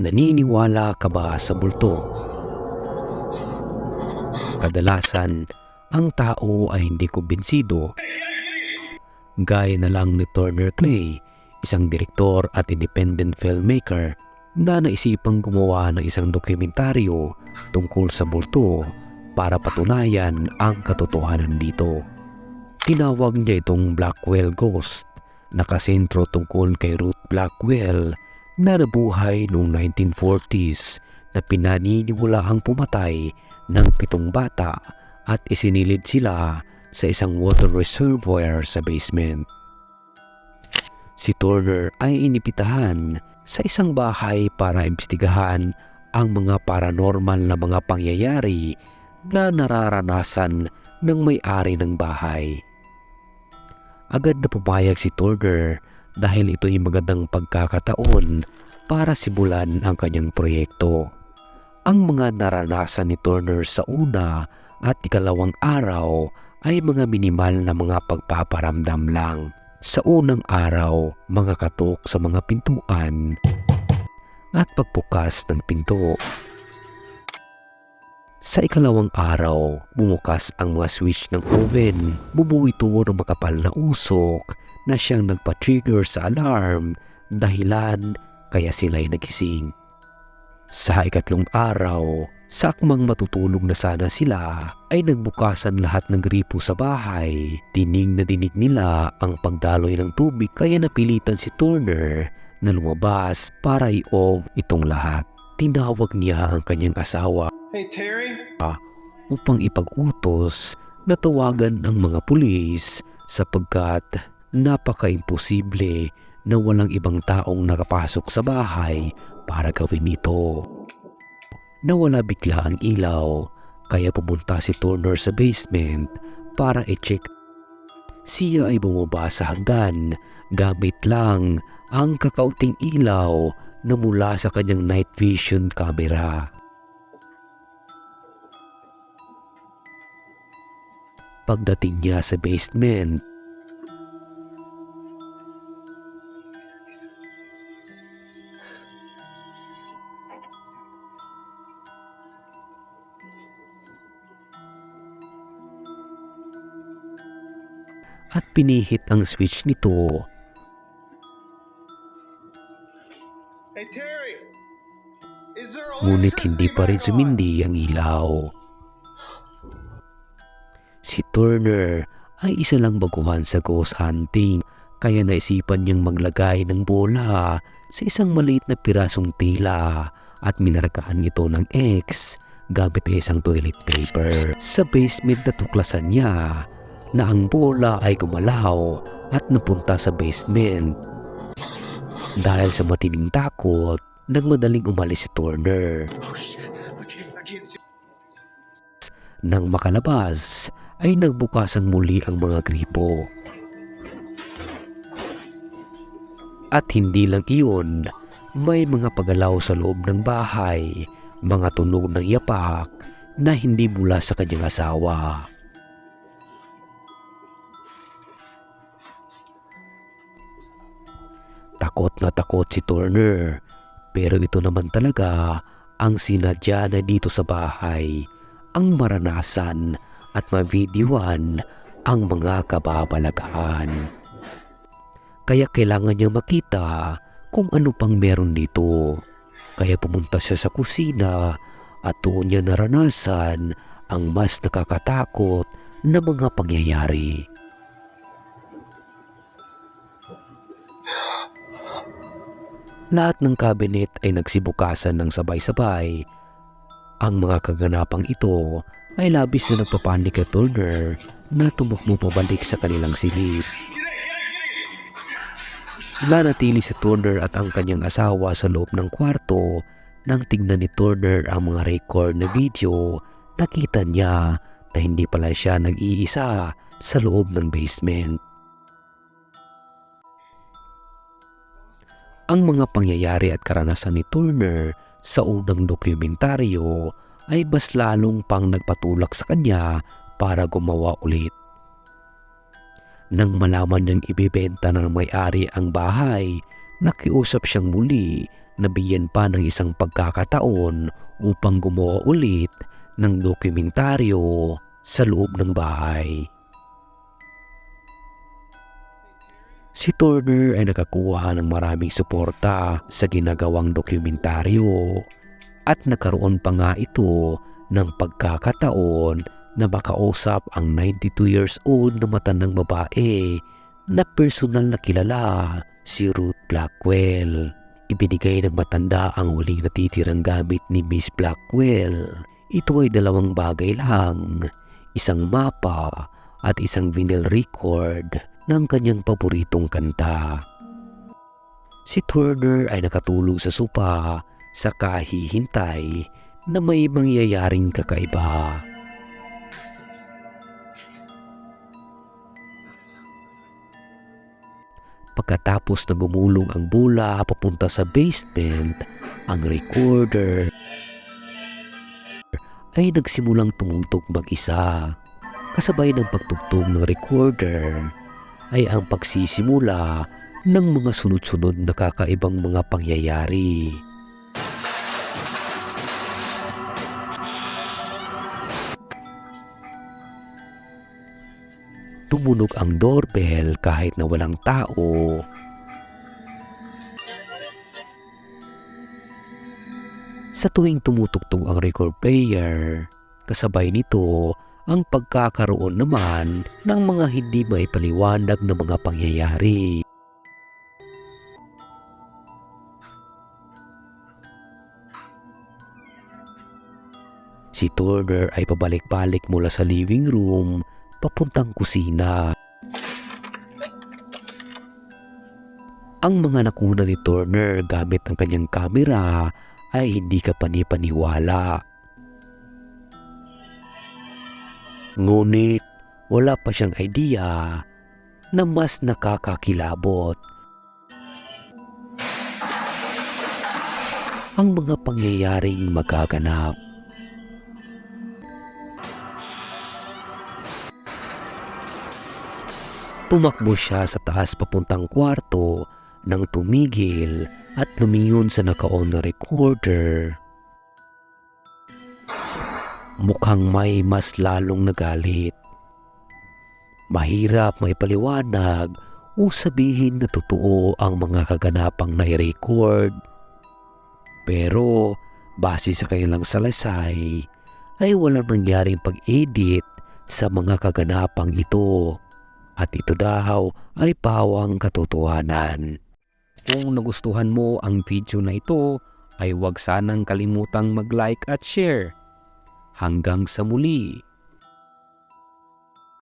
Naniniwala ka ba sa multo? Kadalasan, ang tao ay hindi kumbinsido. Gaya na lang ni Turner Clay, isang direktor at independent filmmaker na naisipang gumawa ng isang dokumentaryo tungkol sa multo para patunayan ang katotohanan dito. Tinawag niya itong Blackwell Ghost, nakasentro tungkol kay Ruth Blackwell na nabuhay noong 1940s na pinaniniwalahang pumatay ng 7 bata at isinilid sila sa isang water reservoir sa basement. Si Turner ay inipitahan sa isang bahay para imbestigahan ang mga paranormal na mga pangyayari na nararanasan ng may-ari ng bahay. Agad na pumayag si Turner dahil ito ay magandang pagkakataon para simulan ang kanyang proyekto. Ang mga naranasan ni Turner sa una at ikalawang araw ay mga minimal na mga pagpaparamdam lang. Sa unang araw, mga katok sa mga pintuan at pagbukas ng pinto. Sa ikalawang araw, bumukas ang mga switch ng oven. Bumuo ito ng makapal na usok na siyang nagpa-trigger sa alarm, dahilan kaya sila'y nagising. Sa ikatlong araw, sakmang matutulog na sana sila, ay nagbukasan lahat ng gripo sa bahay. Dinig na dinig nila ang pagdaloy ng tubig kaya napilitan si Turner na lumabas para i-off itong lahat. Tinawag niya ang kanyang asawa, Hey, Terry? upang ipag-utos na tawagan ang mga pulis sapagkat napaka-imposible na walang ibang taong nakapasok sa bahay para gawin ito. Nawala bigla ang ilaw kaya pumunta si Turner sa basement para i-check. Siya ay bumaba sa hagdan gamit lang ang kakaunting ilaw na mula sa kanyang night vision camera. Pagdating niya sa basement, at pinihit ang switch nito. Hey, Terry! Is there Ngunit hindi pa rin electricity back on? sumindi ang ilaw. Si Turner ay isa lang baguhan sa ghost hunting kaya naisipan niyang maglagay ng bola sa isang maliit na pirasong tila at minarkahan ito ng X gamit ang isang toilet paper. Sa basement natuklasan niya na ang bola ay gumalaw at napunta sa basement. Dahil sa matinding takot, nagmadaling umalis si Turner. Oh, shit. I can't see. Nang makalabas, ay nagbukasan muli ang mga gripo. At hindi lang iyon, may mga pagalaw sa loob ng bahay, mga tunog ng yapak na hindi mula sa kanyang asawa. Takot na takot si Turner, pero ito naman talaga ang sinadya na dito sa bahay, ang maranasan at mabidyuhan ang mga kababalaghan. Kaya kailangan niya makita kung ano pang meron dito. Kaya pumunta siya sa kusina at doon niya naranasan ang mas nakakatakot na mga pangyayari. Lahat ng kabinet ay nagsibukasan ng sabay-sabay. Ang mga kaganapang ito ay labis na nagpapanik kay Turner na tumakbo pabalik sa kanilang silid. Nanatili si Turner at ang kanyang asawa sa loob ng kwarto. Nang tignan ni Turner ang mga record na video, nakita niya na hindi pala siya nag-iisa sa loob ng basement. Ang mga pangyayari at karanasan ni Turner sa unang dokumentaryo ay mas lalong pang nagpatulak sa kanya para gumawa ulit. Nang malaman niyang ibebenta ng may-ari ang bahay, nakiusap siyang muli nabigyan pa ng isang pagkakataon upang gumawa ulit ng dokumentaryo sa loob ng bahay. Si Turner ay nakakuha ng maraming suporta sa ginagawang dokumentaryo at nagkaroon pa nga ito ng pagkakataon na makausap ang 92 years old na matandang babae na personal na kilala, si Ruth Blackwell. Ibinigay ng matanda ang huling natitirang gamit ni Miss Blackwell. Ito ay 2 bagay lang, isang mapa at isang vinyl record ng kanyang paboritong kanta. Si Turner ay nakatulog sa sopa sa kahihintay na may mangyayaring kakaiba. Pagkatapos na gumulong ang bola papunta sa basement, ang recorder ay nagsimulang tumugtog mag-isa. Kasabay ng pagtugtog ng recorder ay ang pagsisimula ng mga sunod-sunod na kakaibang mga pangyayari. Tumunog ang doorbell kahit na walang tao. Sa tuwing tumutugtog ang record player, kasabay nito ang pagkakaroon naman ng mga hindi maipaliwanag na mga pangyayari. Si Turner ay pabalik-balik mula sa living room papuntang kusina. Ang mga nakuna ni Turner gamit ang kanyang kamera ay hindi ka panipaniwala. Ngunit wala pa siyang idea na mas nakakakilabot. Ang mga pangyayaring magaganap. Tumakbo siya sa taas papuntang kwarto nang tumigil at lumingon sa naka-on na recorder. Mukhang may mas lalong nagalit. Mahirap maipaliwanag o sabihin na totoo ang mga kaganapang nai-record. Pero base sa kanilang salaysay ay walang nangyaring pag-edit sa mga kaganapang ito. At ito daw ay pawang katotohanan. Kung nagustuhan mo ang video na ito ay huwag sanang kalimutang mag-like at share. Hanggang sa muli.